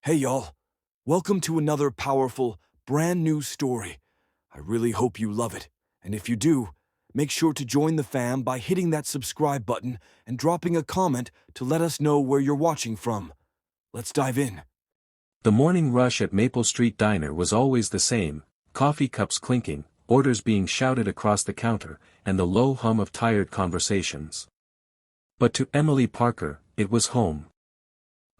Hey y'all, welcome to another powerful, brand new story. I really hope you love it, and if you do, make sure to join the fam by hitting that subscribe button and dropping a comment to let us know where you're watching from. Let's dive in. The morning rush at Maple Street Diner was always the same, coffee cups clinking, orders being shouted across the counter, and the low hum of tired conversations. But to Emily Parker, it was home.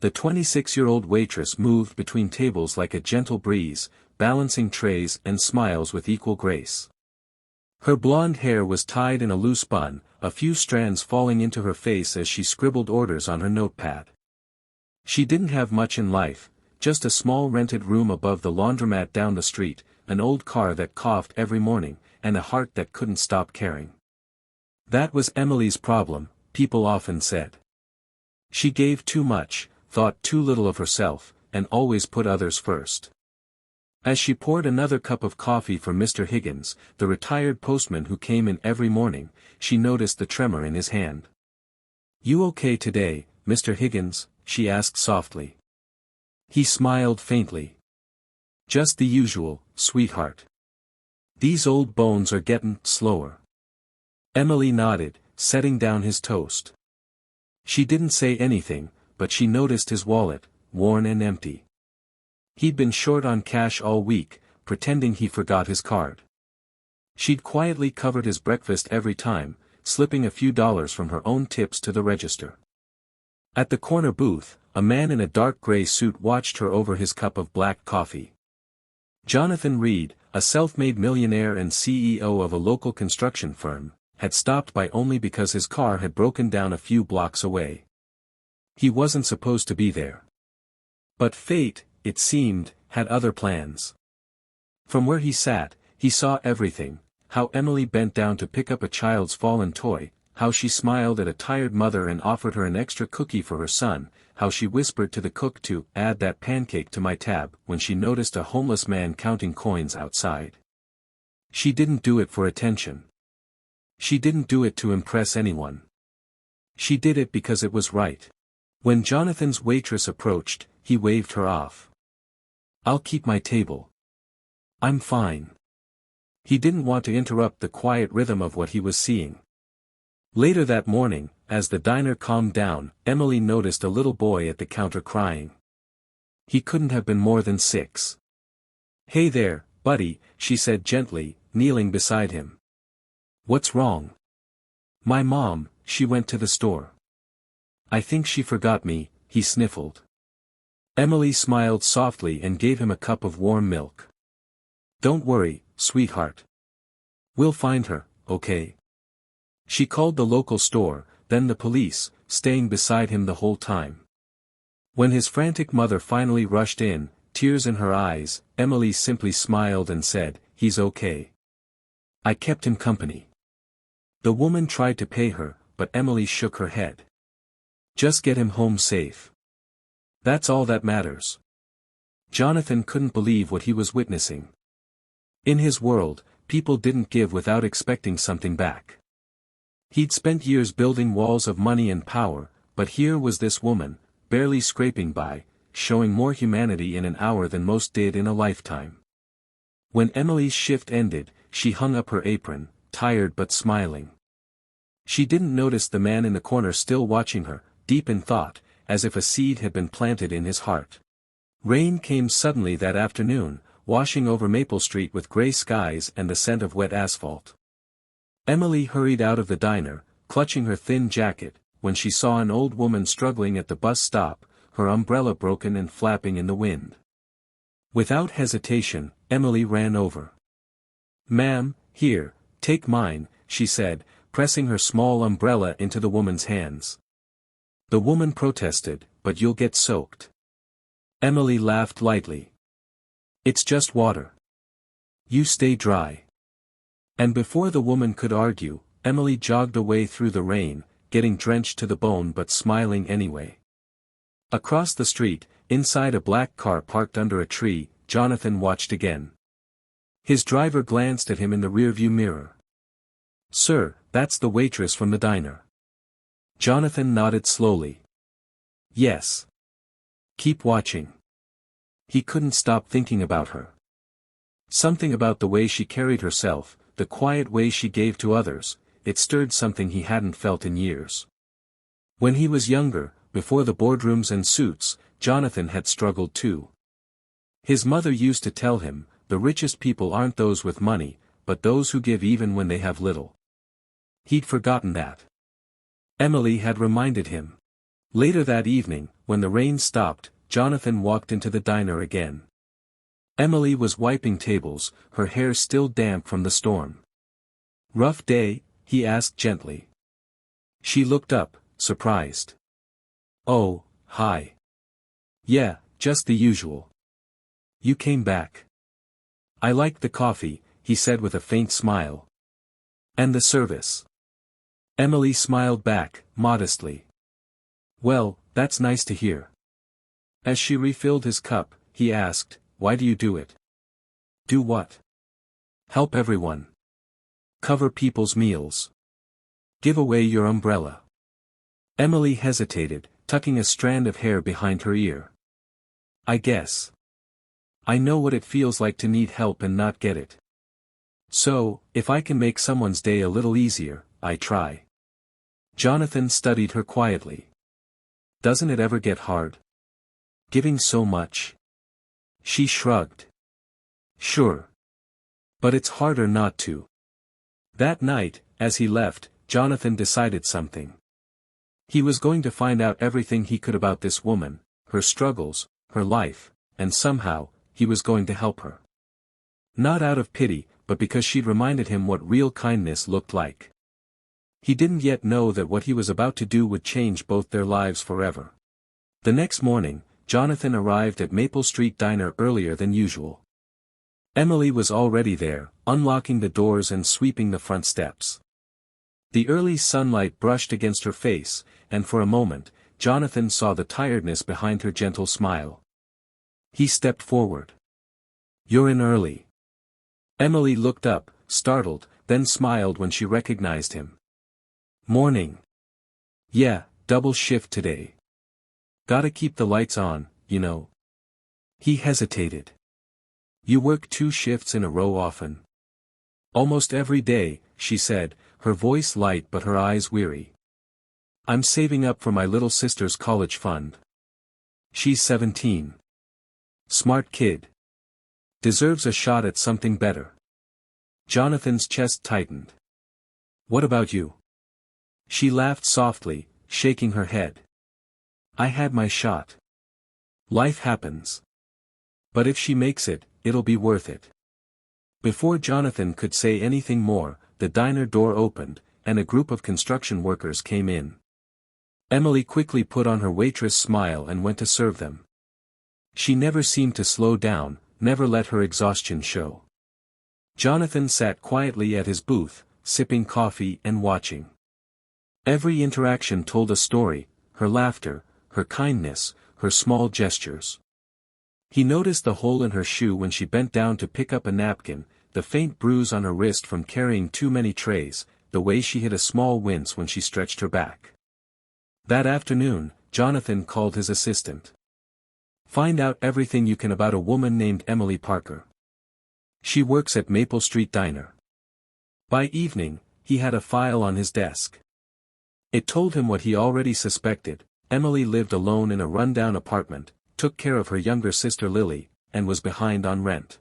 The 26-year-old waitress moved between tables like a gentle breeze, balancing trays and smiles with equal grace. Her blonde hair was tied in a loose bun, a few strands falling into her face as she scribbled orders on her notepad. She didn't have much in life, just a small rented room above the laundromat down the street, an old car that coughed every morning, and a heart that couldn't stop caring. That was Emily's problem, people often said. She gave too much, thought too little of herself, and always put others first. As she poured another cup of coffee for Mr. Higgins, the retired postman who came in every morning, she noticed the tremor in his hand. "You okay today, Mr. Higgins?" she asked softly. He smiled faintly. "Just the usual, sweetheart. These old bones are gettin' slower." Emily nodded, setting down his toast. She didn't say anything, but she noticed his wallet, worn and empty. He'd been short on cash all week, pretending he forgot his card. She'd quietly covered his breakfast every time, slipping a few dollars from her own tips to the register. At the corner booth, a man in a dark gray suit watched her over his cup of black coffee. Jonathan Reed, a self-made millionaire and CEO of a local construction firm, had stopped by only because his car had broken down a few blocks away. He wasn't supposed to be there. But fate, it seemed, had other plans. From where he sat, he saw everything: how Emily bent down to pick up a child's fallen toy, how she smiled at a tired mother and offered her an extra cookie for her son, how she whispered to the cook to "add that pancake to my tab" when she noticed a homeless man counting coins outside. She didn't do it for attention. She didn't do it to impress anyone. She did it because it was right. When Jonathan's waitress approached, he waved her off. "I'll keep my table. I'm fine." He didn't want to interrupt the quiet rhythm of what he was seeing. Later that morning, as the diner calmed down, Emily noticed a little boy at the counter crying. He couldn't have been more than 6. "Hey there, buddy," she said gently, kneeling beside him. "What's wrong?" "My mom, she went to the store. I think she forgot me," he sniffled. Emily smiled softly and gave him a cup of warm milk. "Don't worry, sweetheart. We'll find her, okay?" She called the local store, then the police, staying beside him the whole time. When his frantic mother finally rushed in, tears in her eyes, Emily simply smiled and said, "He's okay. I kept him company." The woman tried to pay her, but Emily shook her head. "Just get him home safe. That's all that matters." Jonathan couldn't believe what he was witnessing. In his world, people didn't give without expecting something back. He'd spent years building walls of money and power, but here was this woman, barely scraping by, showing more humanity in an hour than most did in a lifetime. When Emily's shift ended, she hung up her apron, tired but smiling. She didn't notice the man in the corner still watching her, deep in thought, as if a seed had been planted in his heart. Rain came suddenly that afternoon, washing over Maple Street with gray skies and the scent of wet asphalt. Emily hurried out of the diner, clutching her thin jacket, when she saw an old woman struggling at the bus stop, her umbrella broken and flapping in the wind. Without hesitation, Emily ran over. "Ma'am, here, take mine," she said, pressing her small umbrella into the woman's hands. The woman protested, "But you'll get soaked." Emily laughed lightly. "It's just water. You stay dry." And before the woman could argue, Emily jogged away through the rain, getting drenched to the bone but smiling anyway. Across the street, inside a black car parked under a tree, Jonathan watched again. His driver glanced at him in the rearview mirror. "Sir, that's the waitress from the diner." Jonathan nodded slowly. "Yes. Keep watching." He couldn't stop thinking about her. Something about the way she carried herself, the quiet way she gave to others, it stirred something he hadn't felt in years. When he was younger, before the boardrooms and suits, Jonathan had struggled too. His mother used to tell him, the richest people aren't those with money, but those who give even when they have little. He'd forgotten that. Emily had reminded him. Later that evening, when the rain stopped, Jonathan walked into the diner again. Emily was wiping tables, her hair still damp from the storm. "Rough day?" he asked gently. She looked up, surprised. "Oh, hi. Yeah, just the usual. You came back." "I liked the coffee," he said with a faint smile. "And the service." Emily smiled back, modestly. "Well, that's nice to hear." As she refilled his cup, he asked, "Why do you do it?" "Do what?" "Help everyone. Cover people's meals. Give away your umbrella." Emily hesitated, tucking a strand of hair behind her ear. "I guess. I know what it feels like to need help and not get it. So, if I can make someone's day a little easier, I try." Jonathan studied her quietly. "Doesn't it ever get hard? Giving so much?" She shrugged. "Sure. But it's harder not to." That night, as he left, Jonathan decided something. He was going to find out everything he could about this woman, her struggles, her life, and somehow, he was going to help her. Not out of pity, but because she'd reminded him what real kindness looked like. He didn't yet know that what he was about to do would change both their lives forever. The next morning, Jonathan arrived at Maple Street Diner earlier than usual. Emily was already there, unlocking the doors and sweeping the front steps. The early sunlight brushed against her face, and for a moment, Jonathan saw the tiredness behind her gentle smile. He stepped forward. "You're in early." Emily looked up, startled, then smiled when she recognized him. "Morning. Yeah, double shift today. Gotta keep the lights on, you know." He hesitated. "You work 2 shifts in a row often?" "Almost every day," she said, her voice light but her eyes weary. "I'm saving up for my little sister's college fund. She's 17. Smart kid. Deserves a shot at something better." Jonathan's chest tightened. "What about you?" She laughed softly, shaking her head. "I had my shot. Life happens. But if she makes it, it'll be worth it." Before Jonathan could say anything more, the diner door opened, and a group of construction workers came in. Emily quickly put on her waitress smile and went to serve them. She never seemed to slow down, never let her exhaustion show. Jonathan sat quietly at his booth, sipping coffee and watching. Every interaction told a story, her laughter, her kindness, her small gestures. He noticed the hole in her shoe when she bent down to pick up a napkin, the faint bruise on her wrist from carrying too many trays, the way she hid a small wince when she stretched her back. That afternoon, Jonathan called his assistant. "Find out everything you can about a woman named Emily Parker. She works at Maple Street Diner." By evening, he had a file on his desk. It told him what he already suspected: Emily lived alone in a rundown apartment, took care of her younger sister Lily, and was behind on rent.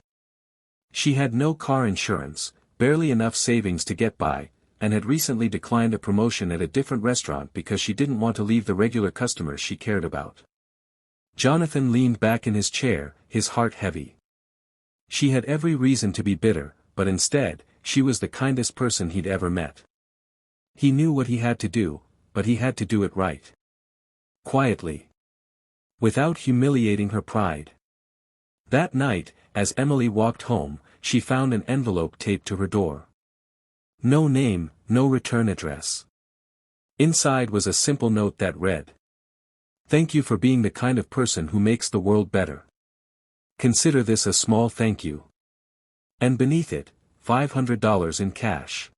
She had no car insurance, barely enough savings to get by, and had recently declined a promotion at a different restaurant because she didn't want to leave the regular customers she cared about. Jonathan leaned back in his chair, his heart heavy. She had every reason to be bitter, but instead, she was the kindest person he'd ever met. He knew what he had to do, but he had to do it right. Quietly. Without humiliating her pride. That night, as Emily walked home, she found an envelope taped to her door. No name, no return address. Inside was a simple note that read, "Thank you for being the kind of person who makes the world better. Consider this a small thank you." And beneath it, $500 in cash.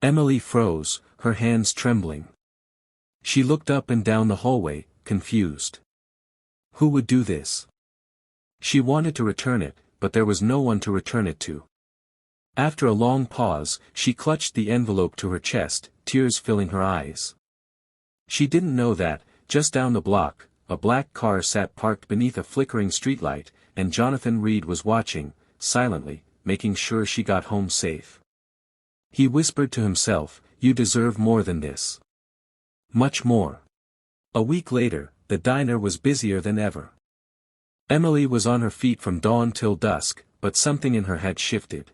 Emily froze, her hands trembling. She looked up and down the hallway, confused. Who would do this? She wanted to return it, but there was no one to return it to. After a long pause, she clutched the envelope to her chest, tears filling her eyes. She didn't know that, just down the block, a black car sat parked beneath a flickering streetlight, and Jonathan Reed was watching, silently, making sure she got home safe. He whispered to himself, "You deserve more than this. Much more." A week later, the diner was busier than ever. Emily was on her feet from dawn till dusk, but something in her had shifted.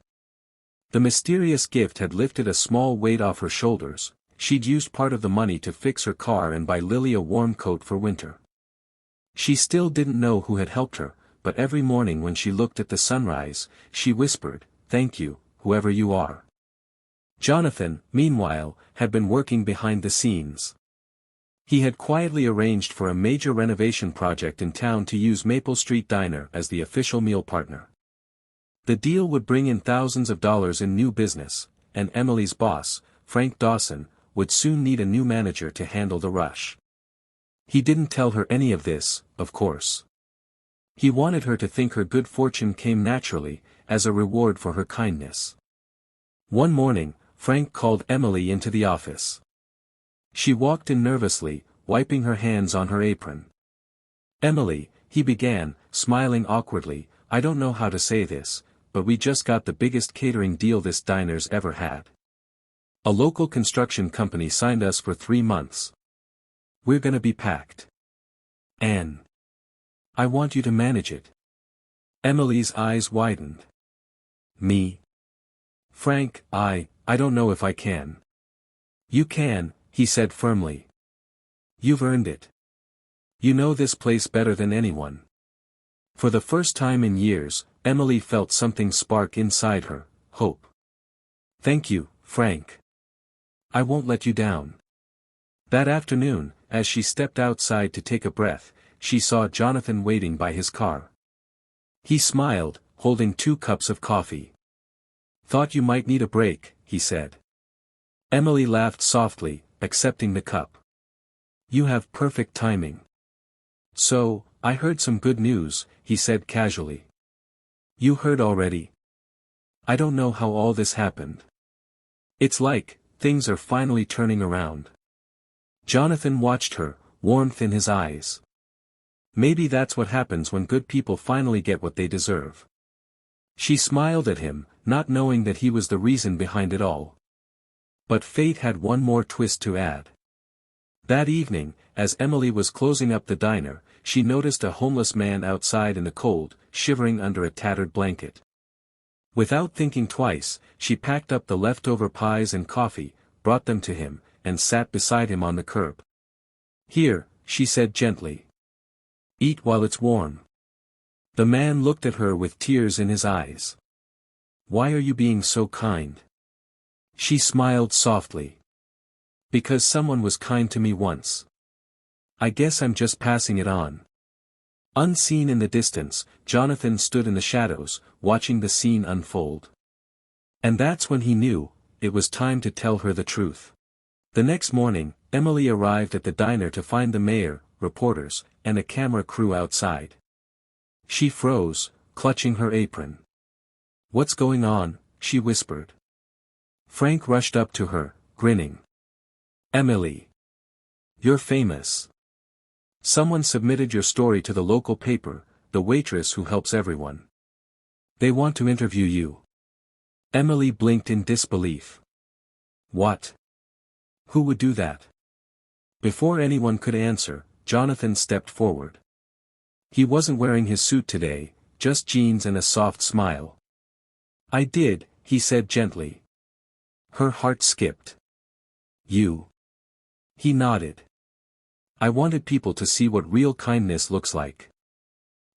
The mysterious gift had lifted a small weight off her shoulders. She'd used part of the money to fix her car and buy Lily a warm coat for winter. She still didn't know who had helped her, but every morning when she looked at the sunrise, she whispered, "Thank you, whoever you are." Jonathan, meanwhile, had been working behind the scenes. He had quietly arranged for a major renovation project in town to use Maple Street Diner as the official meal partner. The deal would bring in thousands of dollars in new business, and Emily's boss, Frank Dawson, would soon need a new manager to handle the rush. He didn't tell her any of this, of course. He wanted her to think her good fortune came naturally, as a reward for her kindness. One morning, Frank called Emily into the office. She walked in nervously, wiping her hands on her apron. "Emily," he began, smiling awkwardly, "I don't know how to say this, but we just got the biggest catering deal this diner's ever had. A local construction company signed us for 3 months. We're gonna be packed. And I want you to manage it." Emily's eyes widened. "Me? Frank, I don't know if I can." "You can," he said firmly. "You've earned it. You know this place better than anyone." For the first time in years, Emily felt something spark inside her, hope. "Thank you, Frank. I won't let you down." That afternoon, as she stepped outside to take a breath, she saw Jonathan waiting by his car. He smiled, holding 2 cups of coffee. "Thought you might need a break," he said. Emily laughed softly, accepting the cup. "You have perfect timing." "So, I heard some good news," he said casually. "You heard already?" "I don't know how all this happened. It's like, things are finally turning around." Jonathan watched her, warmth in his eyes. Maybe that's what happens when good people finally get what they deserve. She smiled at him, not knowing that he was the reason behind it all. But fate had one more twist to add. That evening, as Emily was closing up the diner, she noticed a homeless man outside in the cold, shivering under a tattered blanket. Without thinking twice, she packed up the leftover pies and coffee, brought them to him, and sat beside him on the curb. "Here," she said gently. "Eat while it's warm." The man looked at her with tears in his eyes. "Why are you being so kind?" She smiled softly. "Because someone was kind to me once. I guess I'm just passing it on." Unseen in the distance, Jonathan stood in the shadows, watching the scene unfold. And that's when he knew, it was time to tell her the truth. The next morning, Emily arrived at the diner to find the mayor, reporters, and a camera crew outside. She froze, clutching her apron. "What's going on?" she whispered. Frank rushed up to her, grinning. "Emily. You're famous. Someone submitted your story to the local paper, the waitress who helps everyone. They want to interview you." Emily blinked in disbelief. "What? Who would do that?" Before anyone could answer, Jonathan stepped forward. He wasn't wearing his suit today, just jeans and a soft smile. "I did," he said gently. Her heart skipped. "You?" He nodded. "I wanted people to see what real kindness looks like.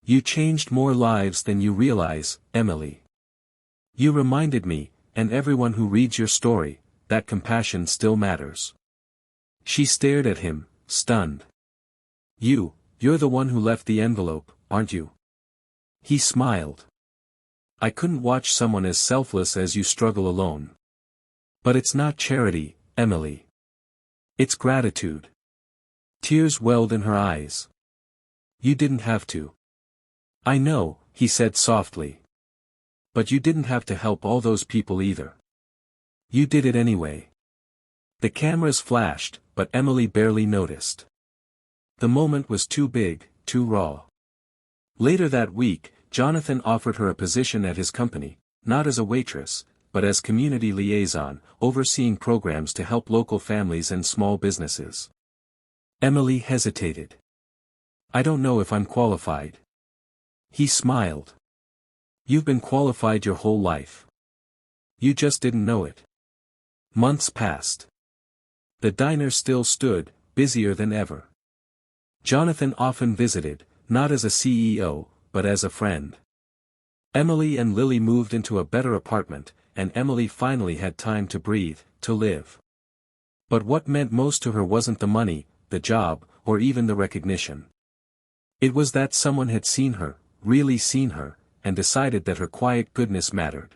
You changed more lives than you realize, Emily. You reminded me, and everyone who reads your story, that compassion still matters." She stared at him, stunned. You're the one who left the envelope, aren't you?" He smiled. "I couldn't watch someone as selfless as you struggle alone. But it's not charity, Emily. It's gratitude." Tears welled in her eyes. "You didn't have to." "I know," he said softly. But you didn't have to help all those people either. You did it anyway. The cameras flashed, but Emily barely noticed. The moment was too big, too raw. Later that week, Jonathan offered her a position at his company, not as a waitress, but as community liaison, overseeing programs to help local families and small businesses. Emily hesitated. I don't know if I'm qualified. He smiled. You've been qualified your whole life. You just didn't know it. Months passed. The diner still stood, busier than ever. Jonathan often visited, not as a CEO, but as a friend. Emily and Lily moved into a better apartment, and Emily finally had time to breathe, to live. But what meant most to her wasn't the money, the job, or even the recognition. It was that someone had seen her, really seen her, and decided that her quiet goodness mattered.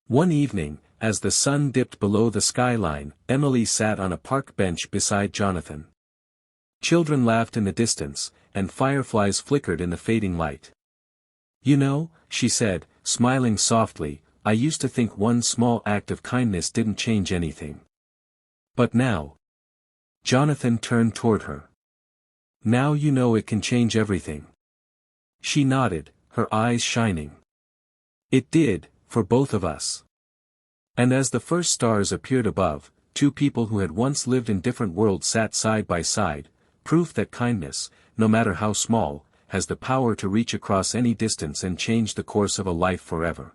One evening, as the sun dipped below the skyline, Emily sat on a park bench beside Jonathan. Children laughed in the distance, and fireflies flickered in the fading light. You know, she said, smiling softly, I used to think one small act of kindness didn't change anything. But now. Jonathan turned toward her. Now you know it can change everything. She nodded, her eyes shining. It did, for both of us. And as the first stars appeared above, two people who had once lived in different worlds sat side by side, proof that kindness, no matter how small, has the power to reach across any distance and change the course of a life forever.